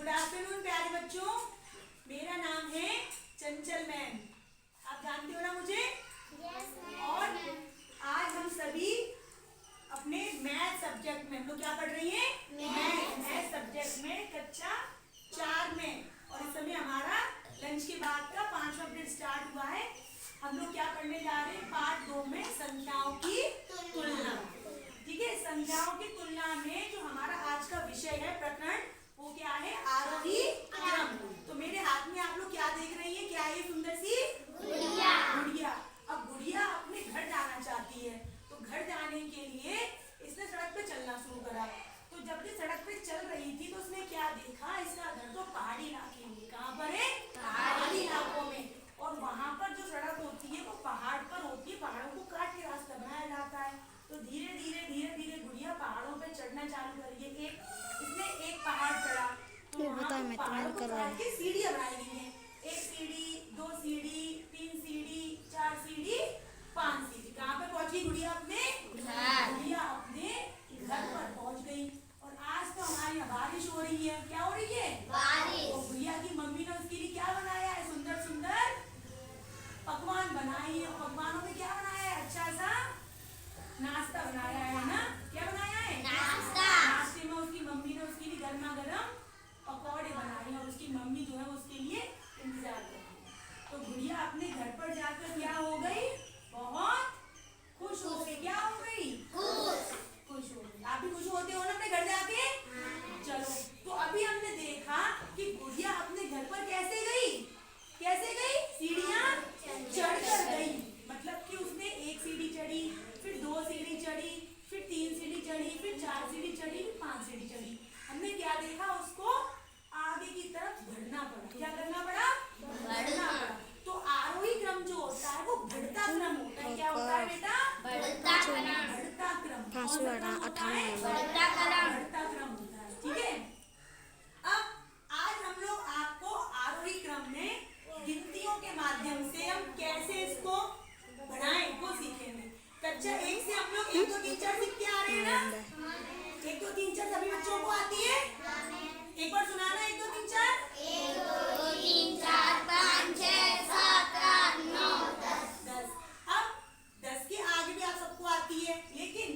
Good afternoon प्यारे बच्चों, मेरा नाम है चंचल मैम। आप जानते हो ना मुझे? Yes, और आज हम सभी अपने मैथ सब्जेक्ट में हम लोग क्या पढ़ रही हैं? मैथ सब्जेक्ट में कक्षा 4 में। और इस समय हमारा लंच के बाद का 5वां पीरियड स्टार्ट हुआ है। हम लोग क्या पढ़ने जा रहे हैं? पार्ट 2 में संख्याओं की तुलना। ठीक है, संख्याओं की तुलना में जो हमारा आज का विषय है, प्रकरण, वो क्या है? आरोही क्रम। तो मेरे हाथ में आप लोग क्या देख रही हैं? क्या है? सुंदर सी गुड़िया। अब गुड़िया अपने घर जाना चाहती है, तो घर जाने के लिए इसने सड़क पे चलना शुरू करा। तो जब ये सड़क पे चल रही थी तो उसने क्या देखा? इसका घर तो पहाड़ी इलाके में। कहाँ पर है? पहाड़ी इलाकों में। और वहां पर जो सड़क होती है वो पहाड़ पर होती है, पहाड़ों को काट के रास्ता बनाया जाता है। तो धीरे धीरे गुड़िया पहाड़ों पे चढ़ना चालू करी। इसने एक पहाड़ चढ़ा तो वहां पहाड़ों को काट के सीढ़ियां बनाई गई हैं। 1 सीढ़ी, 2 सीढ़ी, 3 सीढ़ी, 4 सीढ़ी, 5 सीढ़ी। कहाँ पे पहुंच गई गुड़िया? अपने गुड़िया अपने घर पर पहुंच गई। और आज तो हमारे यहाँ बारिश हो रही है। क्या हो रही है? बारिश। तो गुड़िया की मम्मी ने उसके लिए क्या बनाया है? सुंदर सुंदर पकवान बनाई है। पकवानों में क्या बनाया है? अच्छा सा नाश्ता बनाया है ना? क्या बनाया है? नाश्ता। नाश्ते में उसकी मम्मी ने उसके लिए गर्मा गर्म पकौड़े बनाए और उसकी मम्मी जो है उसके लिए इंतजार कर रही है। तो गुड़िया अपने घर पर जाकर क्या हो गई? बहुत खुश हो गई। क्या हो गई? खुश हो गई। आप भी खुश होते हो ना अपने घर जाके? चलो, तो अभी हमने देखा कि गुड़िया अपने घर पर कैसे गई? सीढ़ियां चढ़कर गई। मतलब कि उसने 1 सीढ़ी चढ़ी, फिर 2 सीढ़ी चढ़ी, फिर 3 सीढ़ी चढ़ी, फिर 4 सीढ़ी चढ़ी, फिर 5 सीढ़ी चढ़ी। हमने क्या देखा? उसको आगे की तरफ बढ़ना पड़ा। क्या करना पड़ा? बढ़ना पड़ा। तो आरोही क्रम जो होता है वो बढ़ता क्रम होता है। क्या होता है बेटा? बढ़ता क्रम। बढ़ता क्रम होता है। बढ़ता क्रम होता है। ठीक है, अब आज हम लोग आपको आरोही क्रम में गिनतियों के माध्यम से हम कैसे इसको बढ़ाएं वो सीखेंगे। कक्षा 1 से हम लोग 1 2 3 4 सीख के आ रहे हैं ना? 1 2 3 4 सभी बच्चों को आती है? एक बार सुनाना। 1 2 3 4 1 2 3 4 5 6 7 8 9 10। अब 10 के आगे भी आप सबको आती है, लेकिन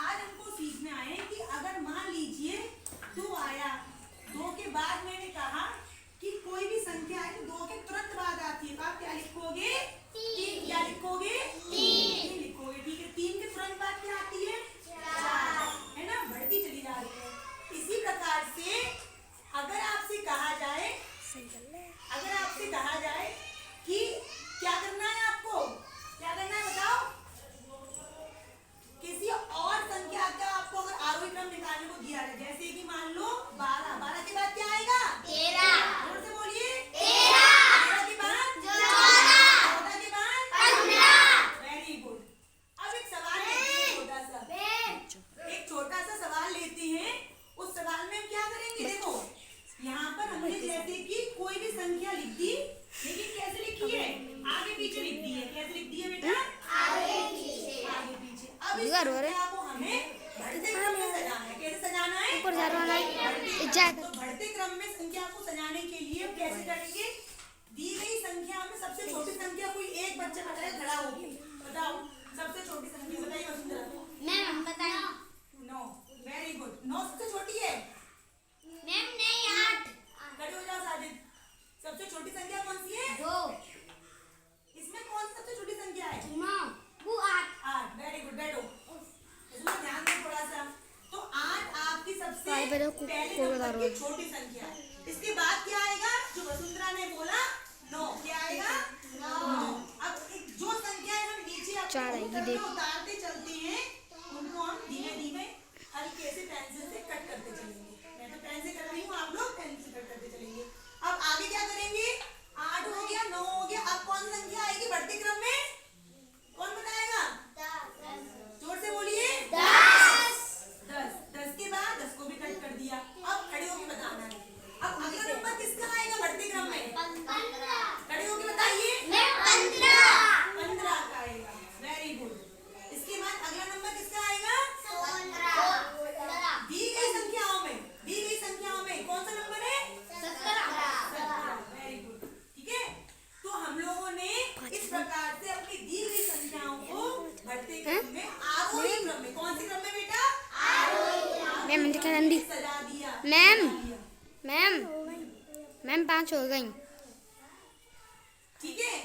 आज हमको सीखना है कि अगर मान लीजिए 2 आया, 2 के बाद मैंने कहा कि कोई भी संख्या है तो 2 के तुरंत बाद आती है, तो आप क्या लिखोगे? 3। क्या लिखोगे? 3 लिखोगे। ठीक है, 3 के तुरंत बाद क्या आती है? 4, है ना? बढ़ती चली जा रही है। इसी प्रकार से अगर आपसे कहा जाए कि क्या करना है आपको? क्या करना है बताओ? किसी और संख्या का आपको अगर आरोही क्रम निकालने को दिया है, जैसे कि मान लो 12, 12 के बाद क्या आएगा? 13। जोर से बोलिए। 13 के बाद 14, 14 के बाद 15। Very good. अब एक सवाल लेते हैं, छोटा सा सवाल लेते हैं। उस सवाल में हम क्या करेंगे? देखो, यहाँ पर हमने जैसे कि कोई भी संख्या लिख दी, लेकिन कैसे लिखी है? आगे पीछे लिख दी है। कैसे लिख दी है बेटा? आगे पीछे। अब इस संख्या को हमें बढ़ते क्रम में सजाना है। कैसे सजाना है? ऊपर जाना है। तो बढ़ते क्रम में संख्या को सजाने के लिए कैसे करेंगे? दी गई संख्या में सबसे छोटी संख्या कोई एक बच्चा बताए खड़ा होगी। बताओ सबसे छोटी संख्या बताइए वसुंधरा। मैम बताइए। 9। Very good. 9 सबसे छोटी है? मैम नहीं 8। खड़े हो जाओ साजिद। सबसे छोटी संख्या कौन सी है? 2। इसमें कौन सी सबसे छोटी संख्या है? 9 वो 8। Very good. बैठो, इसमें ध्यान दो थोड़ा सा। तो 8 आपकी सबसे पहले नंबर की छोटी संख्या है। इसके बाद क्या आएगा? जो वसुंधरा ने बोला 9। क्या आएगा? 9। अब जो संख्याएं हम नीचे अपने उतारते चलते हैं, उनको हम धीमे धीमे हल्के से पेंसिल से कट करते चलेंगे। मैं तो पेन से कर रही हूँ, आप लोग पेन से कट करते चलेंगे। अब आगे क्या करेंगे? 8 हो गया, 9 हो गया। अब कौन सी संख्या आएगी बढ़ते क्रम में? कौन बताएगा? 10। जोर से बोलिए। 10। 10 के बाद 10 को भी कट कर दिया। अब खड़े होके बताना है। अब अगला नंबर किसका आएगा बढ़ते क्रम में? 15। खड़े होके बताइए। 15 का आएगा। Very good. इसके बाद अगला नंबर किसका आएगा? 16। दी गई संख्याओं में मैम दिखा नंदी सजा दिया मैम सजा दिया। मैम मैम 5 हो गई। ठीक है